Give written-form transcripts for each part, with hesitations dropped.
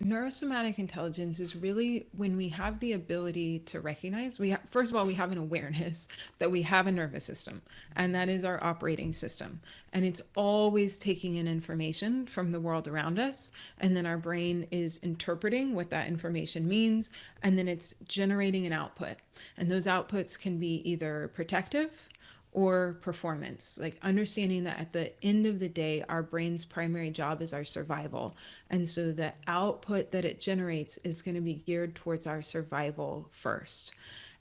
Neurosomatic intelligence is really when we have the ability to recognize, first of all, we have an awareness that we have a nervous system, and that is our operating system. And it's always taking in information from the world around us. And then our brain is interpreting what that information means. And then it's generating an output. And those outputs can be either protective or performance, like understanding that at the end of the day, our brain's primary job is our survival. And so the output that it generates is going to be geared towards our survival first.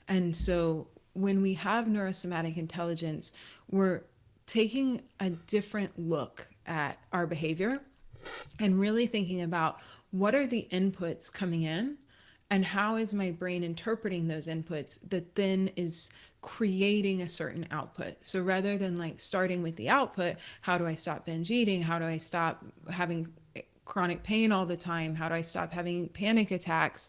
And so when we have neurosomatic intelligence, we're taking a different look at our behavior and really thinking about what are the inputs coming in and how is my brain interpreting those inputs that then is creating a certain output. So rather than like starting with the output, how do I stop binge eating? How do I stop having chronic pain all the time? How do I stop having panic attacks?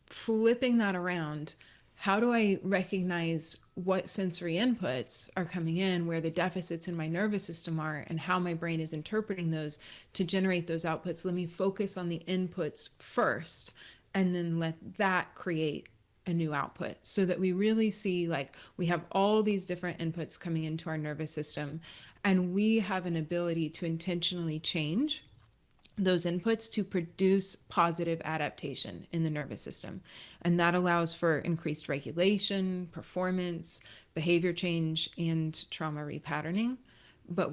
Flipping that around, how do I recognize what sensory inputs are coming in, where the deficits in my nervous system are, and how my brain is interpreting those to generate those outputs? Let me focus on the inputs first and then let that create a new output, so that we really see like we have all these different inputs coming into our nervous system, and we have an ability to intentionally change those inputs to produce positive adaptation in the nervous system. And that allows for increased regulation, performance, behavior change, and trauma repatterning. But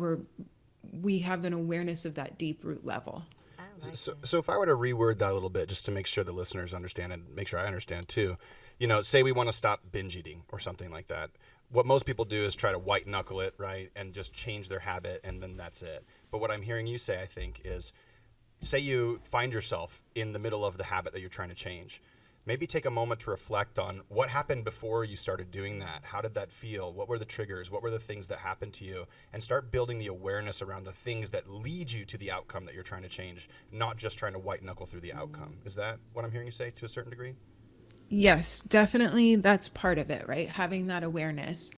we have an awareness of that deep root level. I like So, that. so if I were to reword that a little bit, just to make sure the listeners understand and make sure I understand too, say we want to stop binge eating or something like that. What most people do is try to white knuckle it, right, and just change their habit, and then that's it. But what I'm hearing you say, I think, is say you find yourself in the middle of the habit that you're trying to change. Maybe take a moment to reflect on what happened before you started doing that. How did that feel? What were the triggers? What were the things that happened to you? And start building the awareness around the things that lead you to the outcome that you're trying to change, not just trying to white knuckle through the outcome. Is that what I'm hearing you say to a certain degree? Yes, definitely that's part of it, right? Having that awareness.